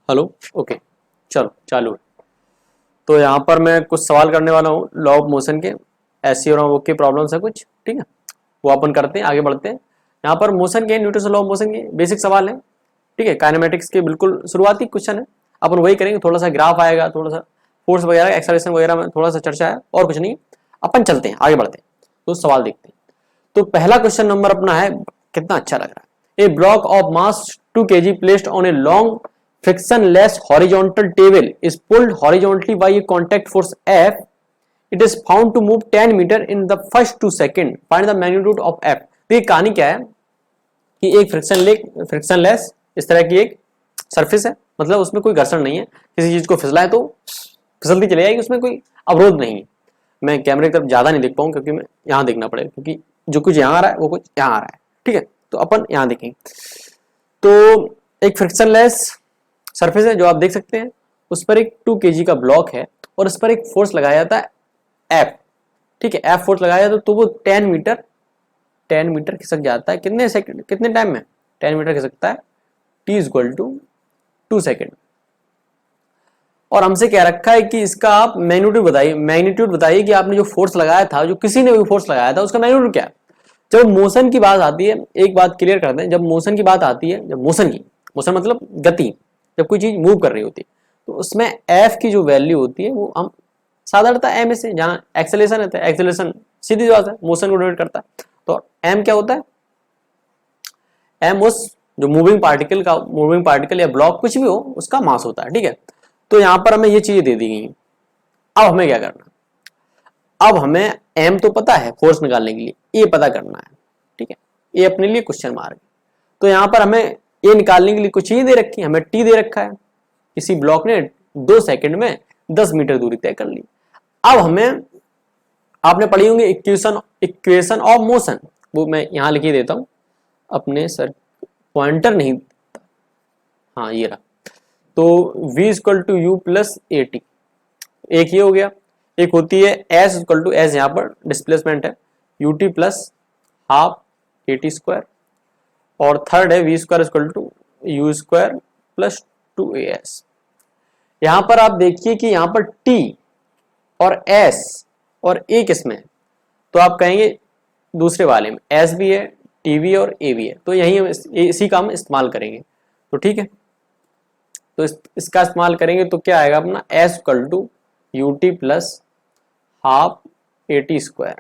Hello, okay, चलो चालू है। तो यहाँ पर मैं कुछ सवाल करने वाला हूँ लॉ ऑफ मोशन के, ऐसी और वो की प्रॉब्लम्स है कुछ, ठीक है। वो अपन करते हैं, आगे बढ़ते हैं। यहाँ पर मोशन के, न्यूटन लॉ ऑफ मोशन के बेसिक सवाल है, ठीक है। काइनेमेटिक्स के बिल्कुल शुरुआती क्वेश्चन है, अपन वही करेंगे। थोड़ा सा ग्राफ आएगा, थोड़ा सा फोर्स वगैरह, एक्सेलरेशन वगैरह में थोड़ा सा चर्चा है, और कुछ नहीं। अपन चलते हैं, आगे बढ़ते हैं, तो सवाल देखते हैं। तो पहला क्वेश्चन नंबर अपना है, कितना अच्छा लग रहा है। A block of mass 2 kg placed on a long frictionless horizontal table is pulled horizontally by a contact force F. It is found to move 10 meter in the first 2 seconds. Find the magnitude of F. तो ये कहानी क्या है कि एक frictionless इस तरह की एक सरफेस है, मतलब उसमें कोई घर्षण नहीं है, किसी चीज को फिसलाए तो फिसलती चली जाएगी, उसमें कोई अवरोध नहीं है। मैं कैमरे की तरफ ज्यादा नहीं देख पाऊँ क्योंकि मैं यहाँ देखना पड़ेगा, क्योंकि जो कुछ यहाँ आ रहा है वो कुछ यहाँ आ रहा है, ठीक है। तो अपन यहाँ देखेंगे। तो एक फ्रिक्शनलेस सरफेस है जो आप देख सकते हैं, उस पर एक 2 kg का ब्लॉक है और उस पर एक फोर्स लगाया जाता है F, ठीक है। F फोर्स लगाया जाता है तो वो 10 मीटर खिसक जाता है। कितने सेकंड, कितने टाइम में 10 मीटर खिसकता है? T = 2 second. और हमसे क्या रखा है कि इसका आप मैग्नीट्यूड बताइए कि आपने जो फोर्स लगाया था, जो किसी ने भी फोर्स लगाया था, उसका मैग्नीट्यूड क्या है। जब मोशन की बात आती है, एक बात क्लियर करते हैं, जब मोशन की बात आती है, जब मोशन मतलब गति, जब कोई चीज मूव कर रही होती है, तो उसमें एफ की जो वैल्यू होती है वो हम साधारणतः एम से, जहां एक्सेलरेशन रहता है, एक्सेलरेशन सीधी बात है मोशन को डिनोट करता है, तो एम क्या होता है? एम उस जो मूविंग पार्टिकल या ब्लॉक कुछ भी हो उसका मास होता है, ठीक है। तो यहां पर हमें ये चीजें दे दी गई। अब हमें क्या करना, अब हमें एम तो पता है फोर्स निकालने के लिए, ये पता करना है, ठीक है। ये अपने लिए क्वेश्चन मार्क। तो यहां पर हमें ये निकालने के लिए कुछ चीजें दे रखी है, हमें टी दे रखा है, किसी ब्लॉक ने 2 सेकंड में 10 मीटर दूरी तय कर ली। अब हमें, आपने पढ़ी होंगी इक्वेशन ऑफ मोशन, वो मैं यहां लिख देता हूं, अपने सर पॉइंटर नहीं, हाँ ये रहा। तो v = u + at, एक ये हो गया। एक होती है s = s, यहां पर डिस्प्लेसमेंट है, ut + हाफ at², और थर्ड है v² = u² + 2as। यहां पर आप देखिए कि यहां पर t और s और a किसमें है, तो आप कहेंगे दूसरे वाले में s भी है, t भी है और a भी है, तो यही हम इसी का हम इस्तेमाल करेंगे। तो ठीक है, तो इसका इस्तेमाल करेंगे तो क्या आएगा अपना, s = ut + हाफ at²,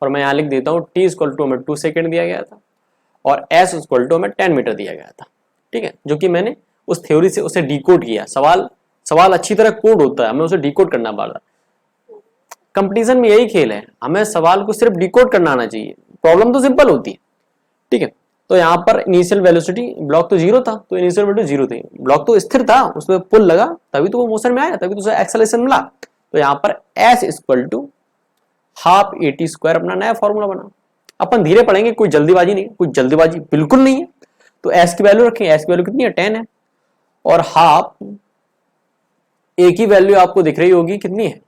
और मैं यहां लिख देता हूं t = हमें 2 सेकेंड दिया गया था और s = हमें 10 मीटर दिया गया था, ठीक है। जो कि मैंने उस थ्योरी से उसे डिकोड किया। सवाल अच्छी तरह कोड होता है, हमें उसे डिकोड करना पड़ रहा है। कंपटीशन में यही खेल है, हमें सवाल को सिर्फ डिकोड करना आना चाहिए, प्रॉब्लम तो सिंपल होती है, ठीक है। तो यहाँ पर इनिशियल वेलोसिटी, ब्लॉक तो 0 था, तो इनिशियल वेलोसिटी 0 थी, ब्लॉक तो स्थिर था, उसमें पुल लगा तभी तो वो मोशन में आया, तभी तो उसे एक्सेलरेशन मिला। तो यहाँ पर s = हाफ at² अपना नया फॉर्मूला बना। अपन धीरे पढ़ेंगे, कोई जल्दीबाजी नहीं, कोई जल्दीबाजी बिल्कुल नहीं है। तो s की वैल्यू रखेंगे, s की वैल्यू कितनी है, 10 है, और हाफ a की वैल्यू आपको दिख रही होगी कितनी है,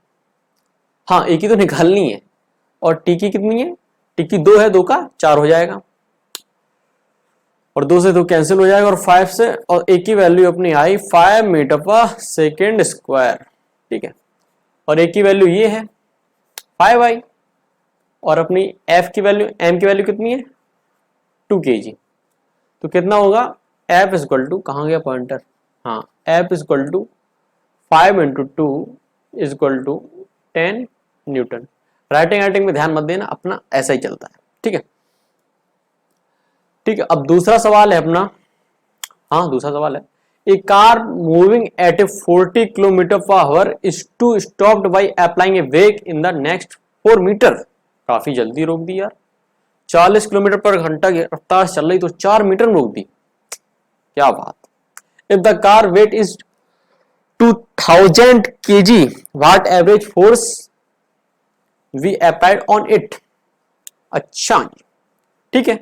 हाँ a की तो निकालनी है, और t की कितनी है, t की 2 है, 2 का 4 हो जाएगा, और 2 से 2 कैंसिल हो जाएगा, और 5 से, और a की वैल्यू अपनी आई 5 मीटर/सेकंड², ठीक है। और a की वैल्यू ये है 5i, और अपनी f की वैल्यू, m की वैल्यू कितनी है, 2 kg। तो कितना होगा, F = कहाँ गया पॉइंटर, हाँ, F = 5 × 2 = 10 न्यूटन। राइटिंग में ध्यान मत देना, अपना ऐसा ही चलता है, ठीक है। ठीक है, अब दूसरा सवाल है अपना, हाँ दूसरा सवाल है, a car moving at a 40 km/h is to stopped by applying a brake in the next 4 metre. काफी जल्दी रोक दी यार, 40 किलोमीटर/घंटा की रफ्तार चल रही तो 4 मीटर में रोक दी, क्या बात। If the car weight is 2000 kg, what average force we applied on it. अच्छा ठीक है,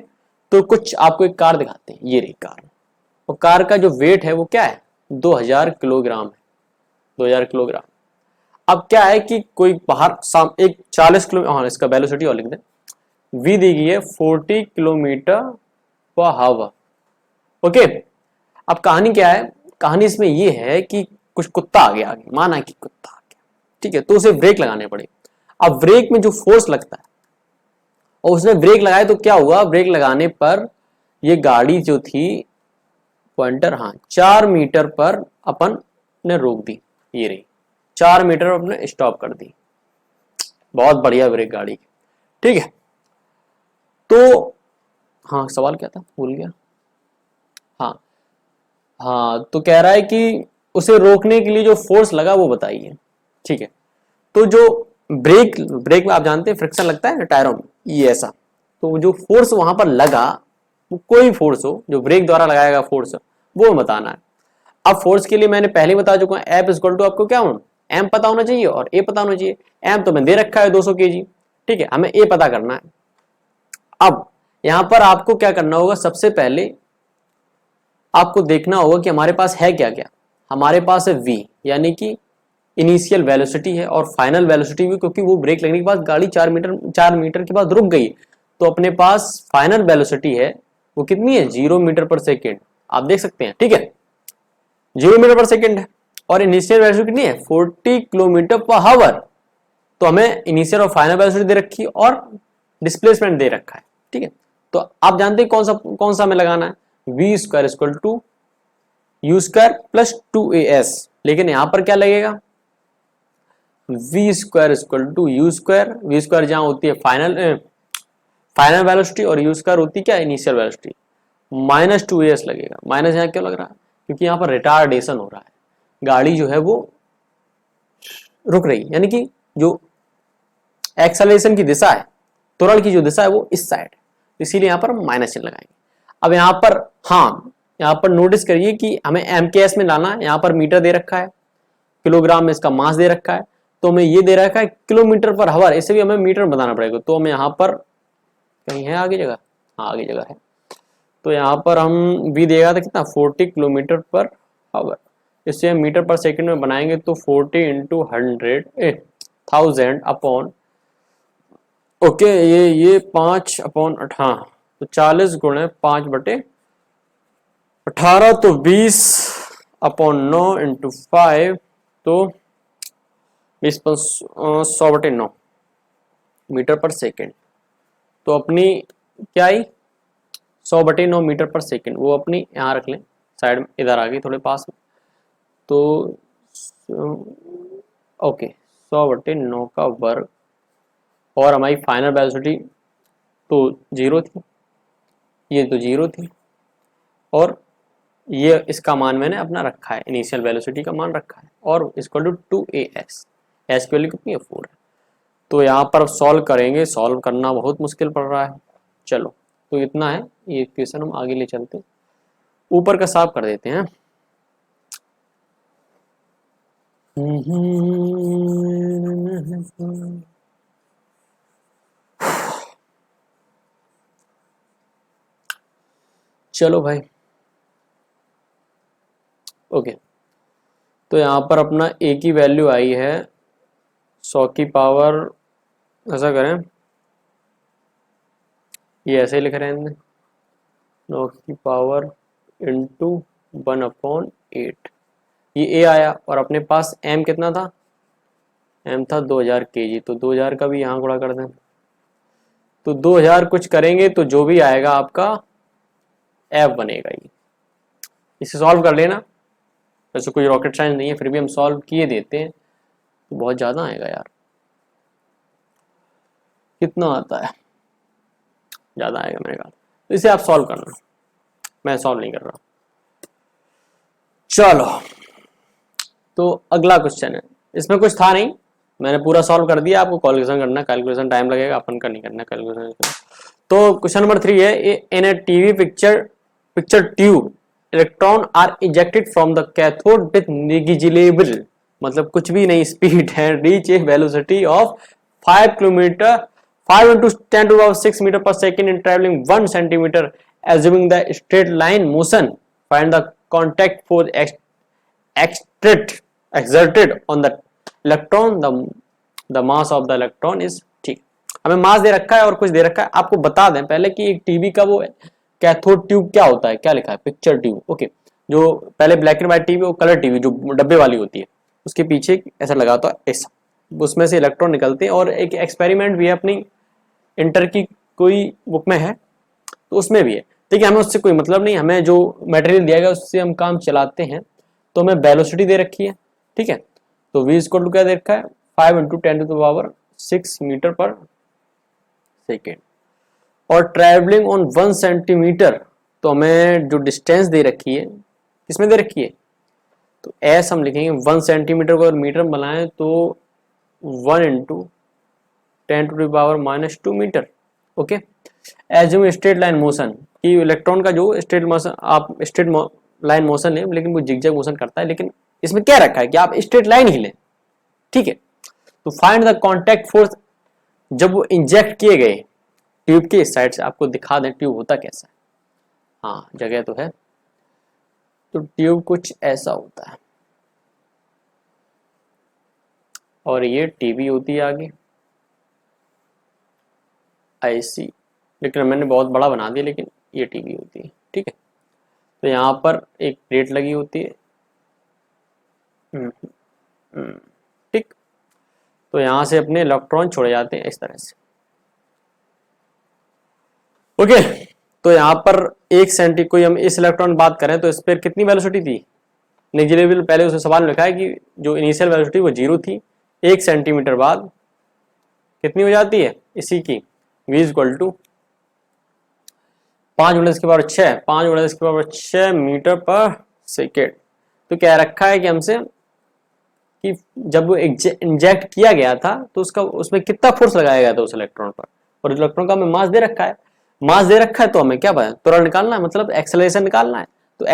तो कुछ आपको एक कार दिखाते हैं, ये रही कार, और कार का जो वेट है वो क्या है, 2000 किलोग्राम है, 2000 किलोग्राम। अब क्या है कि कोई बाहर एक 40 किलो, हाँ इसका वेलोसिटी और लिख दें, v दी गई है 40 km/h। ओके, अब कहानी क्या है, कहानी इसमें ये है कि कुछ कुत्ता आ गया आगे, माना कि कुत्ता आ गया, ठीक है, तो उसे ब्रेक लगाने पड़े। अब ब्रेक में जो फोर्स लगता है और उसने ब्रेक लगाए तो क्या हुआ, ब्रेक लगाने पर ये गाड़ी जो थी पॉइंटर, हाँ 4 मीटर पर अपन ने रोक दी, ये रही 4 मीटर अपने स्टॉप कर दी। बहुत बढ़िया ब्रेक गाड़ी की, ठीक है। तो हाँ सवाल क्या था भूल गया। हाँ हाँ, तो कह रहा है कि उसे रोकने के लिए जो फोर्स लगा वो बताइए, ठीक है। तो जो ब्रेक ब्रेक में आप जानते हैं फ्रिक्शन लगता है टायरों में, ये ऐसा, तो जो फोर्स वहां पर लगा वो कोई फोर्स हो जो ब्रेक द्वारा लगाएगा फोर्स, वो बताना है। अब फोर्स के लिए मैंने पहले बता चुका हूं, F इक्वल टू आपको क्या होना, एम पता होना चाहिए और ए पता होना चाहिए। एम तो मैं दे रखा है 200 kg, ठीक है, हमें ए पता करना है। अब यहां पर आपको क्या करना होगा, सबसे पहले आपको देखना होगा कि हमारे पास है क्या क्या। हमारे पास है v, यानी कि इनिशियल वेलोसिटी है और फाइनल वेलोसिटी भी, क्योंकि वो ब्रेक लगने के बाद गाड़ी 4 मीटर के बाद रुक गई, तो अपने पास फाइनल वेलोसिटी है वो कितनी है, 0 मीटर पर सेकेंड, आप देख सकते हैं, ठीक है 0 मीटर पर सेकेंड है। और इनिशियल वेलोसिटी कितनी है, 40 किलोमीटर पर हावर। तो हमें इनिशियल और फाइनल वेलोसिटी दे रखी है और डिस्प्लेसमेंट दे रखा है, ठीक है। तो आप जानते हैं कौन सा हमें लगाना है, v square equal to u square plus 2as, लेकिन यहां पर क्या लगेगा, v square equal to u square, v square जहां होती है फाइनल वेलोसिटी और u स्क्वायर होती है क्या, इनिशियल वेलोसिटी, माइनस 2as लगेगा। माइनस यहाँ क्यों लग रहा है, क्योंकि यहाँ पर रिटार्डेशन हो रहा है, गाड़ी जो है वो रुक रही है, यानी कि जो एक्सेलरेशन की दिशा है, त्वरण की जो दिशा है वो इस साइड, इसीलिए यहाँ पर माइनस चिन्ह लगाएंगे। अब यहाँ पर हाँ, यहाँ पर नोटिस करिए कि हमें MKS में लाना है, यहाँ पर मीटर दे रखा है, किलोग्राम में इसका मास दे रखा है, तो हमें ये दे रखा है किलोमीटर पर हावर, इसे भी हमें मीटर बताना पड़ेगा। तो हमें यहाँ पर कहीं है आगे जगह, हाँ आगे जगह है, तो यहाँ पर हम भी देगा था कितना, 40 किलोमीटर पर हावर, इससे हम मीटर पर सेकंड में बनाएंगे तो 40 इंटू 1000 अपॉन, ओके ये 5 अपॉन 18, तो 40 गुणे 5/18, तो 20 अपॉन 9 इंटू 5, तो 20 पर 100/9 मीटर पर सेकेंड। तो अपनी क्या आई, 100/9 मीटर पर सेकेंड, वो अपनी यहाँ रख लें साइड में, इधर आ गई थोड़े पास में, तो ओके 100/9 का वर्ग, और हमारी फाइनल वेलोसिटी तो 0 थी, ये तो 0 थी, और ये इसका मान मैंने अपना रखा है, इनिशियल वेलोसिटी का मान रखा है, और इक्वल टू 2as, एस की वैल्यू कितनी है 4 है। तो यहाँ पर सॉल्व करेंगे, सॉल्व करना बहुत मुश्किल पड़ रहा है। चलो तो इतना है, ये क्वेश्चन हम आगे ले चलते हैं, ऊपर का साफ कर देते हैं। चलो भाई ओके, तो यहाँ पर अपना a की वैल्यू आई है 100 की पावर, ऐसा करें ये ऐसे ही लिख रहे हैं 9 की पावर इंटू 1/8, ये a आया, और अपने पास m कितना था, m था 2000 kg, तो 2000 का भी यहाँ गुणा कर दें, तो 2000 कुछ करेंगे तो जो भी आएगा आपका f बनेगा। ये इसे सॉल्व कर लेना, वैसे कोई रॉकेट साइंस नहीं है, फिर भी हम सॉल्व किए देते हैं, तो बहुत ज़्यादा आएगा यार, कितना आता है, ज़्यादा आएगा मेरे ख्याल, तो इसे आप सॉल्व करना, मैं सॉल्व नहीं कर रहा। चलो तो अगला क्वेश्चन है, इसमें कुछ था नहीं, मैंने पूरा सॉल्व कर दिया, आपको कैलकुलेशन करना, कैलकुलेशन टाइम लगेगा, अपन का नहीं करना कैलकुलेशन। तो क्वेश्चन नंबर 3 है, in a TV picture tube electron are ejected from the cathode with negligible, मतलब कुछ भी नहीं स्पीड है, reach a velocity of 5 kilometre 5 into 10⁶ metre per second in travelling 1 centimetre, assuming the straight line motion, find the contact force exerted on the electron, the mass of the electron is, ठीक, हमें मास दे रखा है और कुछ दे रखा है। आपको बता दें पहले कि एक टीवी का वो कैथोड ट्यूब क्या होता है, क्या लिखा है, पिक्चर ट्यूब, ओके। जो पहले ब्लैक एंड व्हाइट टीवी और कलर टीवी जो डब्बे वाली होती है उसके पीछे ऐसा लगा होता है ऐसा, उसमें से इलेक्ट्रॉन निकलते हैं। और एक एक्सपेरिमेंट भी है अपनी इंटर की कोई बुक में है, तो उसमें भी है। ठीक है, हमें उससे कोई मतलब नहीं, हमें जो मटेरियल दिया गया उससे हम काम चलाते हैं। तो हमें वेलोसिटी दे रखी है, ठीक है, तो v इक्वल टू क्या दे रखा है 5 × 10⁻6 मीटर पर सेकेंड। और ट्रैवलिंग ऑन 1 सेंटीमीटर, तो हमें जो डिस्टेंस दे रखी है किसमें दे रखी है, तो एस हम लिखेंगे 1 सेंटीमीटर को अगर मीटर बनाएं तो 1 × 10⁻⁻2 metre. Okay, assume straight line motion कि इलेक्ट्रॉन का जो स्ट्रेट मोशन, आप स्ट्रेट लाइन मोशन है लेकिन वो जिगजैग मोशन करता है, लेकिन इसमें क्या रखा है कि आप स्ट्रेट लाइन ही लें। ठीक है, तो फाइंड द कांटेक्ट फोर्स, जब वो इंजेक्ट किए गए ट्यूब के इस साइड से, आपको दिखा दें ट्यूब होता कैसा है। हाँ जगह तो है, तो ट्यूब कुछ ऐसा होता है और ये टीवी होती है आगे ऐसी, लेकिन मैंने बहुत बड़ा बना दिया, लेकिन ये टीवी होती है। ठीक है, तो यहाँ पर एक प्लेट लगी होती है। ठीक, तो यहाँ से अपने इलेक्ट्रॉन छोड़े जाते हैं इस तरह से। ओके, तो यहाँ पर 1 सेंटी, कोई हम इस इलेक्ट्रॉन बात करें तो इस पर कितनी वेलोसिटी थी, नेग्लिजिबल, पहले उसने सवाल में लिखा है कि जो इनिशियल वेलोसिटी वो 0 थी, 1 सेंटीमीटर बाद कितनी हो जाती है इसी की v equal to 5 × 10⁻6 5 × 10⁻6 metre per second. तो क्या रखा है कि हमसे कि जब वो इंजेक्ट किया गया था तो उसका उसमें कितना फोर्स लगाया गया था उस इलेक्ट्रॉन पर, और इलेक्ट्रॉन का हमें मास दे रखा है। मास दे रखा है तो हमें क्या पता है, त्वरण निकालना है, मतलब एक्सेलरेशन निकालना है। तो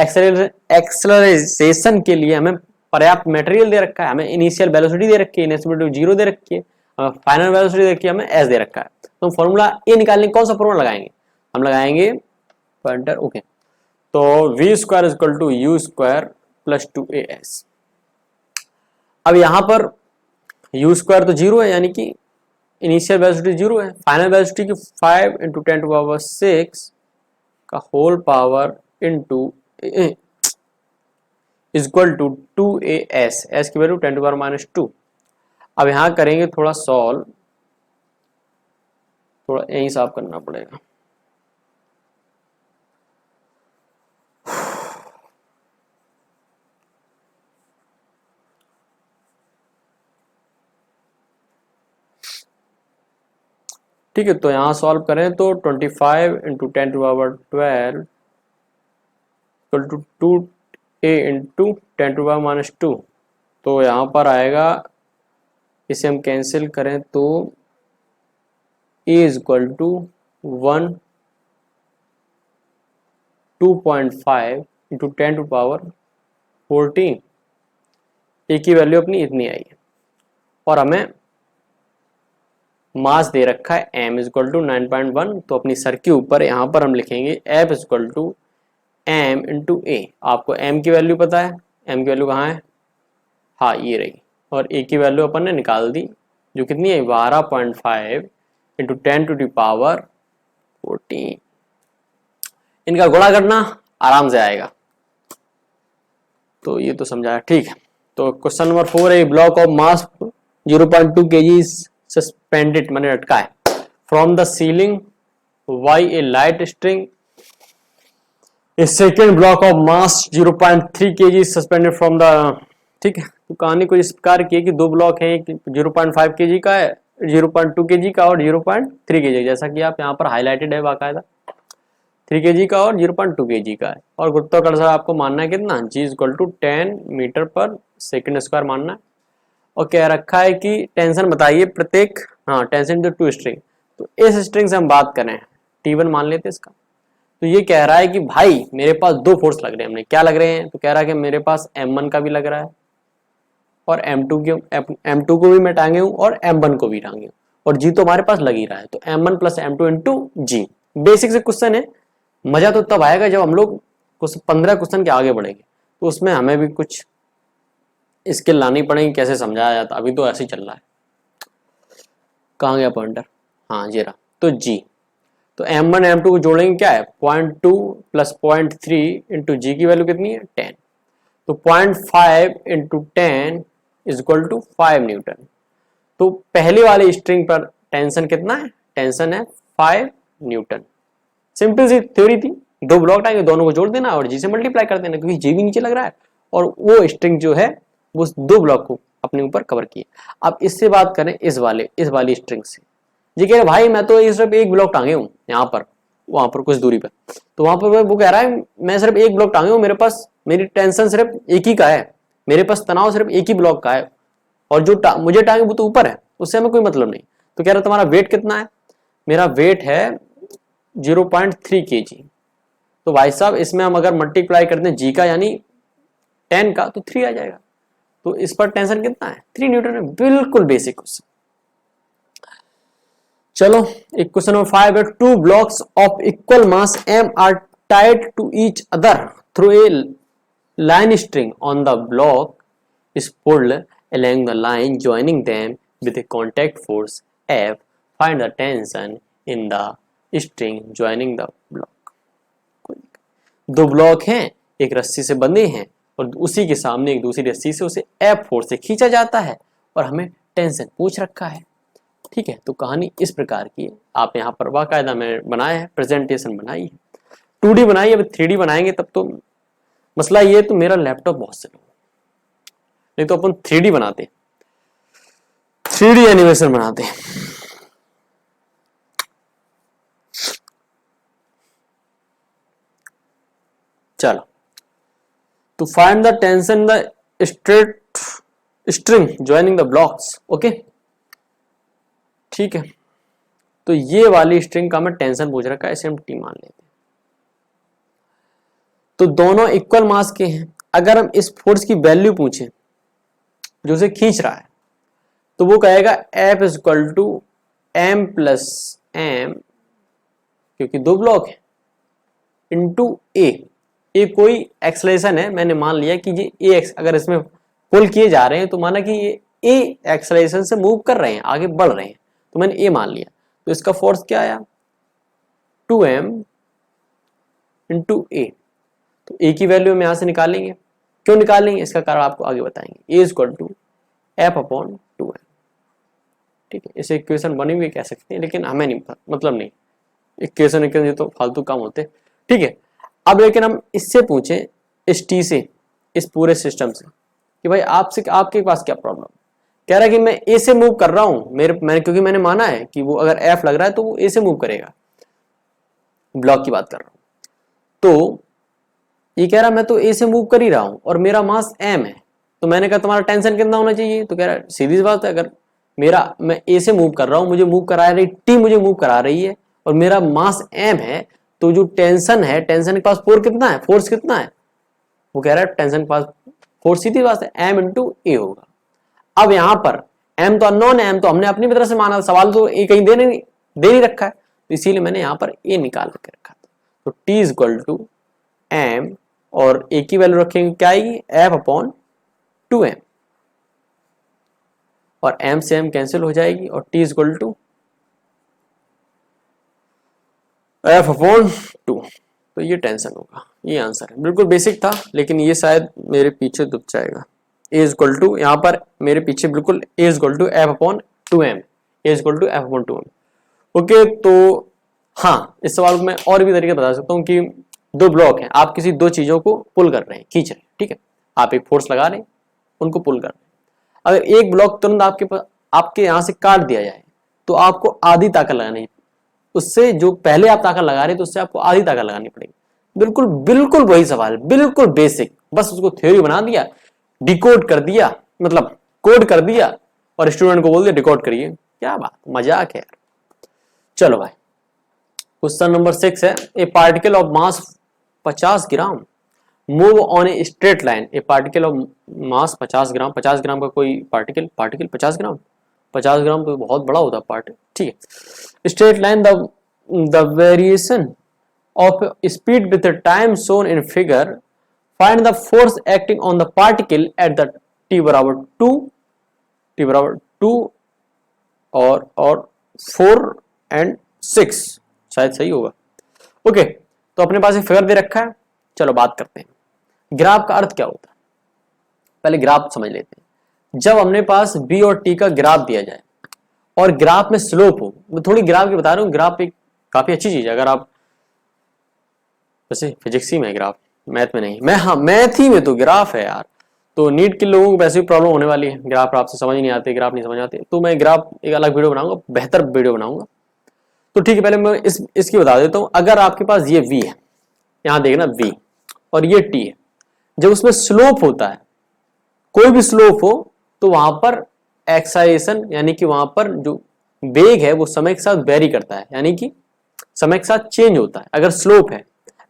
एक्सेलरेशन के लिए हमें पर्याप्त मटेरियल दे रखा है, हमें इनिशियल वेलोसिटी दे रखी है, इनिशियल वेलोसिटी 0 दे रखी है, फाइनल वेलोसिटी दे रखी है, हमें एस दे रखा है। तो फॉर्मूला ये निकालने कौन सा फॉर्मूला लगाएंगे, हम लगाएंगे पॉइंटर। ओके, तो v square equal to u square plus 2as। अब यहां पर u स्क्वायर तो 0 है, यानी कि इनिशियल वेलोसिटी 0 है, फाइनल वेलोसिटी की 5 × 10⁻6 का whole power into equal to 2as, S की वैल्यू 10⁻⁻2। अब यहां करेंगे थोड़ा सॉल्व, थोड़ा यही साफ करना पड़ेगा। ठीक है, तो यहाँ सॉल्व करें तो 25 × 10⁻12 इक्वल टू 2a × 10⁻⁻2। तो यहाँ पर आएगा, इसे हम कैंसिल करें तो a इक्वल टू 2.5 × 10⁻14, a की वैल्यू अपनी इतनी आई है। और हमें मास दे रखा है m इक्वल टू 9.1, तो अपनी सर के ऊपर यहाँ पर हम लिखेंगे F equal to m × a। आपको m की वैल्यू पता है, m की वैल्यू कहाँ है, हाँ ये रही, और a की वैल्यू अपन ने निकाल दी जो कितनी है 12.5 × 10⁻14। इनका गुणा करना आराम से आएगा, तो ये तो समझाया। ठीक है, तो क्वेश्चन नंबर 4 है, block of mass 0.2 kg suspended, मैंने लटका है from the ceiling by a light string. A second block of mass 0.3 kg suspended from the. ठीक है, तो कहानी कुछ इस प्रकार की है कि दो ब्लॉक है, एक 0.5 kg का है, 0.2 kg का और 0.3 kg, जैसा कि आप यहाँ पर हाईलाइटेड है बाकायदा, 3 kg का और 0.2 kg का है। और गुरुत्वाकर्षण आपको मानना है कितना, g equal to 10 metre per second square मानना है। और कह रखा है कि टेंशन बताइए प्रत्येक, हाँ टेंशन जो 2 स्ट्रिंग, तो इस स्ट्रिंग से हम बात करें T1 मान लेते इसका। तो ये कह रहा है कि भाई मेरे पास दो फोर्स लग रहे हैं, हमने क्या लग रहे हैं, तो कह रहा है कि मेरे पास M1 का भी लग रहा है और M2 को भी मैं टांगे हूँ और M1 को भी टांगे हूँ, और G तो हमारे पास लग ही रहा है, तो M1 + M2 into G। Basic से क्वेश्चन है, मजा तो तब आएगा जब हम लोग 15 क्वेश्चन के आगे बढ़ेंगे, तो उसमें हमें भी कुछ स्किल लानी पड़ेगी, कैसे समझाया जाता, अभी तो ऐसे ही चल रहा है। कहाँ गया पॉइंटर, हाँ ये रहा। तो G, तो m1 m2 को जोड़ेंगे क्या है 0.2 प्लस 0.3 इंटू जी की वैल्यू कितनी है 10, तो 0.5 into 10 is equal to 5 newton. तो पहली वाली स्ट्रिंग पर टेंशन कितना है, टेंशन है 5 न्यूटन। सिंपल सी थ्योरी थी, दो ब्लॉक आएंगे दोनों को जोड़ देना और जी से मल्टीप्लाई कर देना, क्योंकि जी भी नीचे लग रहा है और वो स्ट्रिंग जो है वो दो ब्लॉक को अपने ऊपर कवर किए। अब इससे बात करें इस वाली स्ट्रिंग से, जी कह रहे भाई मैं तो सिर्फ एक ब्लॉक टांगे हूँ यहाँ पर, वहां पर कुछ दूरी पर, तो वहां पर वो कह रहा है मैं सिर्फ एक ब्लॉक टांगे हूँ, मेरे पास मेरी टेंशन सिर्फ एक ही का है, मेरे पास तनाव सिर्फ एक ही ब्लॉक का है और जो मुझे टांगे वो तो ऊपर है, उससे हमें कोई मतलब नहीं। तो कह रहा तुम्हारा वेट कितना है, मेरा वेट है 0.3 kg। तो भाई साहब इसमें हम अगर मल्टीप्लाई करते हैं जी का यानी 10 का तो 3 आ जाएगा, तो इस पर टेंशन कितना है 3 न्यूटन है। बिल्कुल बेसिक क्वेश्चन। चलो एक क्वेश्चन नंबर 5 है, two blocks of equal mass m are tied to each other through a line string on the block is pulled along the line joining them with a contact force F. Find the tension in the string joining the block. दो block हैं, एक रस्सी से बंधे हैं और उसी के सामने एक दूसरी रस्सी से उसे F फोर्स से खींचा जाता है और हमें टेंशन पूछ रखा है। ठीक है, तो कहानी इस प्रकार की है। आप यहाँ पर बाकायदा मैंने बनाया है, प्रेजेंटेशन बनाई है, 2D बनाई है, अब 3D बनाएंगे तब तो मसला ये, तो मेरा लैपटॉप बहुत स्लो, नहीं तो अपन 3D बनाते, 3D एनिमेशन बनाते। चलो, तो find the tension the straight string joining the blocks. Okay ठीक है, तो ये वाली स्ट्रिंग का मैं टेंशन पूछ रखा है, इसे हम टी मान लेते हैं। तो दोनों इक्वल मास के हैं। अगर हम इस फोर्स की वैल्यू पूछें जो उसे खींच रहा है, तो वो कहेगा F is equal to m plus M, क्योंकि दो ब्लॉक है, इंटू ए कोई एक्सलेशन है, मैंने मान लिया कि ये ए अगर इसमें पुल किए जा रहे हैं तो माना कि ये ए एक्सलेशन से मूव कर रहे हैं, आगे बढ़ रहे हैं, तो मैंने ए मान लिया। तो इसका फोर्स क्या आया 2m इंटू ए। तो ए की वैल्यू हम यहां से निकालेंगे, क्यों निकालेंगे इसका कारण आपको आगे बताएंगे। A is equal to F upon 2m। ठीक है, इसे इक्वेशन बनी हुई कह सकते हैं, लेकिन हमें नहीं मतलब नहीं, इक्वेशन ये तो फालतू काम होते। ठीक है, अब लेकिन हम इससे पूछें इस टी से, इस पूरे सिस्टम से, कि भाई आपसे आपके पास क्या प्रॉब्लम। कह रहा है कि मैं ए से मूव कर रहा हूं, मैंने क्योंकि मैंने माना है कि वो अगर F लग रहा है तो वो ए से मूव करेगा, ब्लॉक की बात कर रहा हूं। तो ये कह रहा मैं तो ए से मूव कर ही रहा हूं और मेरा मास m है, तो मैंने कहा तुम्हारा टेंशन कितना होना चाहिए, तो कह रहा है सीधी बात है, अगर मैं ए से मूव कर रहा हूं, मुझे मूव करा रही टी, मुझे मूव करा रही है और मेरा मास m है, तो जो टेंशन है, टेंशन के पास फोर्स कितना है, फोर्स कितना है, वो कह रहा है टेंशन के पास फोर्स सीधी बात है m इंटू ए होगा। अब यहां पर m तो अननोन है, m तो हमने अपनी तरफ से माना, सवाल तो ए कहीं दे नहीं रखा है, तो इसीलिए मैंने यहां पर ए निकाल के रखा था। तो T is equal to m और ए की वैल्यू रखेंगे क्या आएगी F अपॉन 2m, और m से m कैंसिल हो जाएगी और t is equal to F upon 2। तो ये टेंशन होगा, ये आंसर है। बिल्कुल बेसिक था, लेकिन ये शायद मेरे पीछे दुब जाएगा। a इज इक्वल टू, यहाँ पर मेरे पीछे बिल्कुल a is equal to F upon 2m, a is equal to F upon 2m। Okay, तो हाँ, इस सवाल को मैं और भी तरीके बता सकता हूँ कि दो ब्लॉक हैं, आप किसी दो चीजों को पुल कर रहे हैं, खींच रहे हैं, ठीक है, आप एक फोर्स लगा रहे हैं, उनको पुल कर रहे हैं। अगर एक ब्लॉक तुरंत आपके यहां से काट दिया जाए तो आपको आधी ताकत लगानी, उससे जो पहले आप ताकत लगा रहे हैं तो उससे आपको आधी ताकत लगानी पड़ेगी। बिल्कुल बिल्कुल वही सवाल, बिल्कुल बेसिक, बस उसको थ्योरी बना दिया, डिकोड कर दिया, मतलब कोड कर दिया और स्टूडेंट को बोल दिया डिकोड करिए। क्या बात, मजाक है यार। चलो भाई, क्वेश्चन नंबर 6 है, ए particle of mass 50 gram move on a straight line. A particle of मास 50 ग्राम, 50 ग्राम का कोई पार्टिकल 50 ग्राम, 50 ग्राम तो बहुत बड़ा होता है पार्ट, ठीक है। Straight line the variation of speed with the time shown in figure, find the force acting on the particle at the t बराबर 2 और 4 and 6। शायद सही होगा। ओके, तो अपने पास एक फिगर दे रखा है, चलो बात करते हैं ग्राफ का अर्थ क्या होता है। पहले ग्राफ समझ लेते हैं। जब अपने पास बी और टी का ग्राफ दिया जाए और ग्राफ में स्लोप हो, मैं थोड़ी ग्राफ की बता रहा हूँ, ग्राफ एक काफी अच्छी चीज है। अगर आप वैसे फिजिक्स ही में ग्राफ, मैथ में नहीं, मैं हाँ मैथ ही में तो ग्राफ है यार, तो नीट के लोगों को वैसे भी प्रॉब्लम होने वाली है, ग्राफ आपसे समझ नहीं आते, ग्राफ नहीं समझ आते, तो मैं ग्राफ एक अलग वीडियो बनाऊंगा, बेहतर वीडियो बनाऊंगा। तो ठीक है, पहले मैं इसकी बता देता हूँ। अगर आपके पास ये v है, यहाँ देखना v, और ये t है, जब उसमें स्लोप होता है, कोई भी स्लोप हो, तो वहां पर एक्साइलेशन यानी कि वहां पर जो वेग है वो समय के साथ वेरी करता है, यानी कि समय के साथ चेंज होता है अगर स्लोप है।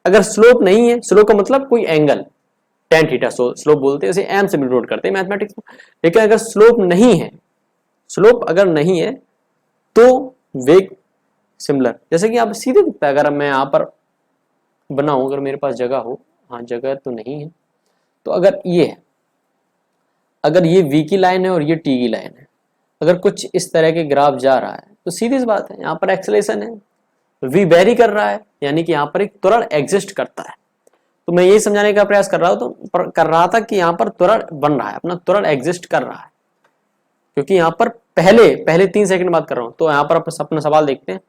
अगर स्लोप नहीं है, स्लोप का मतलब कोई एंगल tan थीटा स्लोप बोलते हैं, इसे m से डिनोट करते हैं मैथमेटिक्स में। लेकिन अगर स्लोप नहीं है, स्लोप अगर नहीं है तो वेग सिमिलर, जैसे कि आप सीधे, अगर मैं यहाँ पर बनाऊं, अगर मेरे पास जगह हो, हाँ जगह तो नहीं है, तो अगर ये है, अगर ये v की लाइन है और ये t की लाइन है, अगर कुछ इस तरह के ग्राफ जा रहा है, तो सीधी सी बात है, यहाँ पर एक्सेलेरेशन है, v वेरी कर रहा है, यानी कि यहाँ पर एक त्वरण एग्जिस्ट करता है। तो मैं यही समझाने का प्रयास कर रहा हूं, तो कर रहा था कि यहाँ पर त्वरण बन रहा है, अपना त्वरण एग्जिस्ट कर रहा है, क्योंकि यहाँ पर पहले 3 सेकंड बात कर रहा हूं। तो यहाँ पर अपना सवाल देखते हैं,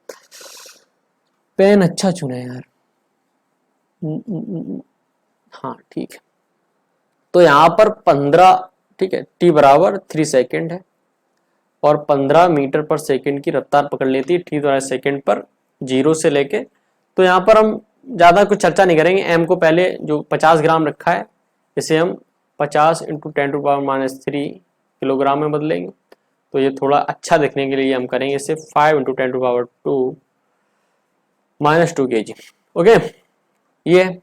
पेन अच्छा चुना है यार, हाँ ठीक है। तो यहाँ पर 15, ठीक है, t बराबर 3 सेकेंड है और 15 मीटर पर सेकेंड की रफ्तार पकड़ लेती है t द्वारा सेकेंड पर 0 से लेके। तो यहाँ पर हम ज्यादा कुछ चर्चा नहीं करेंगे, m को पहले जो 50 ग्राम रखा है इसे हम 50 × 10⁻³ किलोग्राम में बदलेंगे। तो ये थोड़ा अच्छा दिखने के लिए हम करेंगे इसे 5 × 10⁻² kg। ओके, ये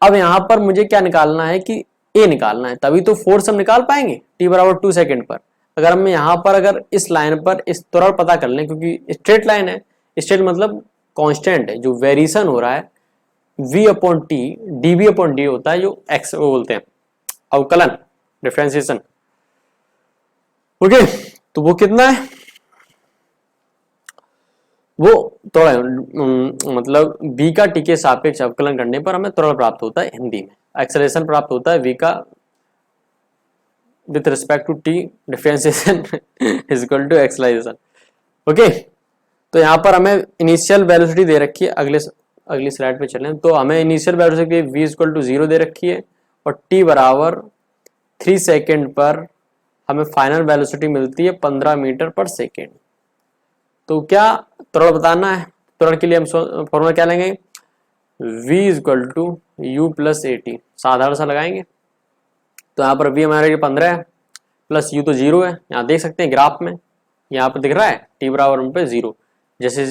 अब यहाँ पर मुझे क्या निकालना है कि a निकालना है, तभी तो फोर्स हम निकाल पाएंगे t बराबर 2 सेकेंड पर। अगर हम यहाँ पर अगर इस लाइन पर इस त्वरण पता कर लें, क्योंकि स्ट्रेट लाइन है, स्ट्रेट मतलब कांस्टेंट है, जो वेरिएशन हो रहा है v/t dv/d होता है, जो x वो बोलते हैं अवकलन, डिफरेंशिएशन। ओके, तो वो कितना है, वो त्वरण मतलब v का t के सापेक्ष अवकलन करने पर हमें त्वरण प्राप्त होता है, हिंदी में एक्सेलरेशन प्राप्त होता है v का with respect to t differentiation is equal to acceleration. Okay, तो यहाँ पर हमें इनिशियल वेलोसिटी दे रखी है, अगली स्लाइड पे चलें, तो हमें initial velocity v equal to 0 दे रखी है और t बराबर 3 सेकेंड पर हमें फाइनल वेलोसिटी मिलती है 15 मीटर पर सेकेंड। तो क्या त्वरण बताना है, त्वरण के लिए हम फॉर्मूला क्या लेंगे, v equal to u plus at, साधारण सा लगाएंगे। तो यहाँ पर v हमारे 15 है प्लस u तो 0 है, यहाँ देख सकते हैं ग्राफ में, यहाँ पर दिख रहा है t बराबर पे 0। जैसे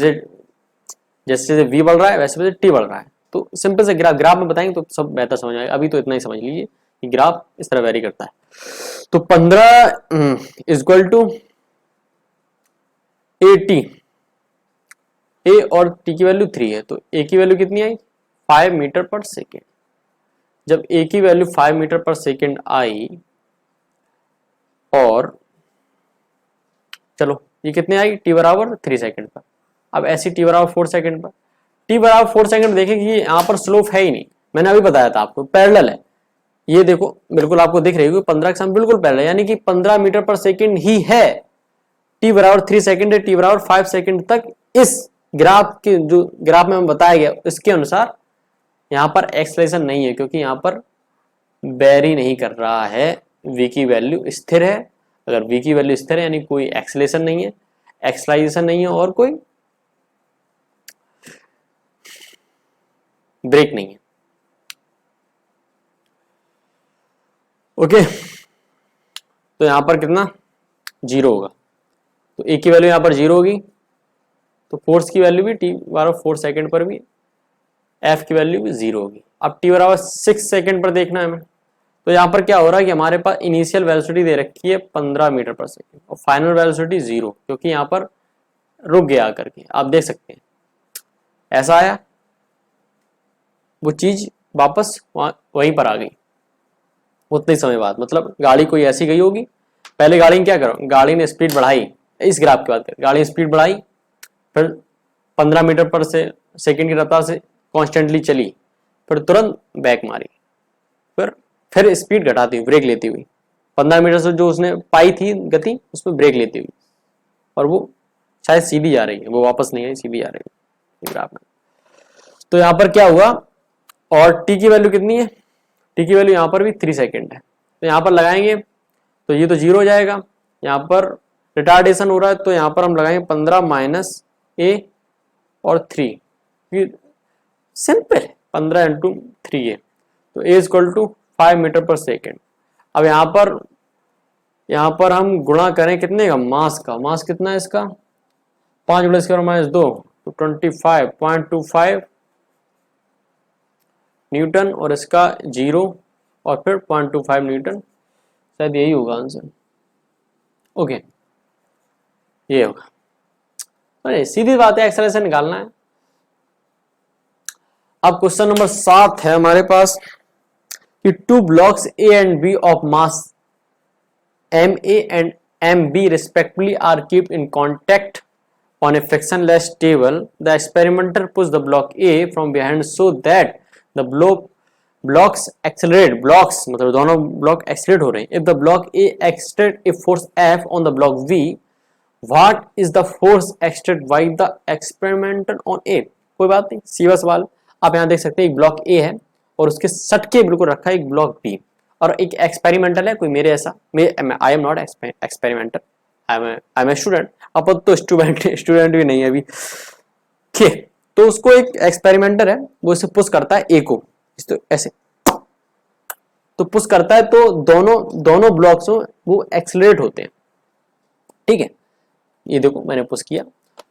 जैसे v बढ़ रहा है वैसे वैसे t बढ़ रहा है। तो सिंपल से ग्राफ में बताएंगे तो सब बेहतर समझ आएगा, अभी तो इतना ही समझ लीजिए कि ग्राफ इस तरह वेरी करता है। तो 15 इक्वल टू at, a और t की वैल्यू 3 है, तो a की वैल्यू कितनी आई 5 मीटर पर सेकेंड। जब a की value 5 metre per second I, और चलो ये कितने आई t बराबर 3 सेकेंड पर, अब ऐसी t बराबर 4 सेकेंड पर, t बराबर 4 सेकेंड देखें कि यहाँ पर स्लोप है ही नहीं, मैंने अभी बताया था आपको पैरेलल है, ये देखो बिल्कुल आपको दिख रही है 15 के साथ बिल्कुल पैरेलल, यानी कि 15 मीटर पर सेकेंड ही है। t बराबर 3 सेकेंड है, t बराबर 5 सेकेंड तक इस ग्राफ के जो ग्राफ में बताया गया इसके अनुसार यहाँ पर एक्सेलरेशन नहीं है, क्योंकि यहाँ पर वेरी नहीं कर रहा है, v की वैल्यू स्थिर है। अगर v की वैल्यू स्थिर है यानी कोई एक्सेलरेशन नहीं है, एक्सेलरेशन नहीं है और कोई ब्रेक नहीं है। ओके, तो यहां पर कितना 0 होगा, तो a की वैल्यू यहां पर 0 होगी, तो फोर्स की वैल्यू भी t बराबर 4 सेकेंड पर भी f की वैल्यू भी 0 होगी। अब t बराबर 6 सेकेंड पर देखना है हमें, तो यहाँ पर क्या हो रहा है कि हमारे पास इनिशियल वेलोसिटी दे रखी है 15 मीटर पर सेकेंड और फाइनल वेलोसिटी 0, क्योंकि यहाँ पर रुक गया करके, आप देख सकते हैं ऐसा आया, वो चीज वापस वहीं पर आ गई उतने समय बाद। मतलब गाड़ी कोई ऐसी गई होगी, पहले गाड़ी ने क्या करो, गाड़ी ने स्पीड बढ़ाई, इस ग्राफ की बात करें, गाड़ी ने स्पीड बढ़ाई, फिर 15 मीटर पर से सेकेंड की रफ्तार से कॉन्स्टेंटली चली, फिर तुरंत बैक मारी, फिर स्पीड घटाती हुई ब्रेक लेती हुई, 15 मीटर से जो उसने पाई थी गति उसमें ब्रेक लेती हुई, और वो शायद सीधी जा रही है, वो वापस नहीं आई, सीधी जा रही है ग्राफ में। तो यहाँ पर क्या हुआ, और टी की वैल्यू कितनी है, टी की वैल्यू यहाँ पर भी 3 सेकेंड है, तो यहाँ पर लगाएंगे तो ये तो 0 हो जाएगा, यहाँ पर रिटार्डेशन हो रहा है तो यहाँ पर हम लगाएंगे 15 माइनस ए और 3, सिंपल है, 15 इंटू 3 है, तो a equal to 5 metre per second. अब यहाँ पर हम गुणा करें कितने का, मास का, मास कितना है इसका 5 × 10⁻2 तो 25.25 न्यूटन, और इसका 0 और फिर 0.25 न्यूटन, शायद यही होगा आंसर। ओके, ये होगा, अरे सीधी बात है, एक्सेलरेशन निकालना है। अब क्वेश्चन नंबर 7 है हमारे पास कि 2 blocks A and B of mass MA and MB respectively are kept in contact on a frictionless table. The experimenter pushes the block A from behind so that the blocks accelerate. Blocks मतलब दोनों block accelerate हो रहे हैं. If the block A exerts a force F on the block B, what is the force exerted by the experimenter on A? कोई बात नहीं, सीधा सवाल। आप यहाँ देख सकते हैं एक ब्लॉक ए है और उसके सटके बिल्कुल रखा है एक ब्लॉक बी, और एक एक्सपेरिमेंटल है कोई मेरे ऐसा, I am not experimental, I am a student, अपन तो स्टूडेंट भी नहीं है अभी, ठीक। तो उसको एक एक्सपेरिमेंटर है वो इसे पुश करता है ए को, तो ऐसे तो पुश करता है तो दोनों ब्लॉक्स वो एक्सेलरेट होते हैं, ठीक है। ये देखो मैंने पुश किया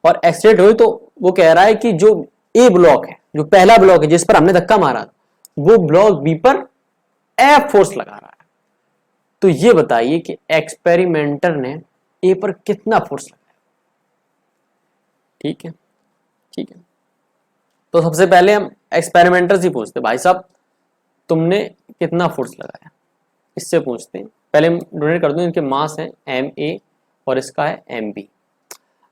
और एक्सेलरेट हुई, तो वो कह रहा है कि जो ए ब्लॉक है, जो पहला ब्लॉक है जिस पर हमने धक्का मारा, वो ब्लॉक बी पर एफ फोर्स लगा रहा है। तो ये बताइए कि एक्सपेरिमेंटर ने ए पर कितना फोर्स लगाया। ठीक है, ठीक है। तो सबसे पहले हम एक्सपेरिमेंटर से पूछते, भाई साहब तुमने कितना फोर्स लगाया, इससे पूछते हैं। पहले हम डोनेट कर दूं, इनके मास है एम ए और इसका है एम बी।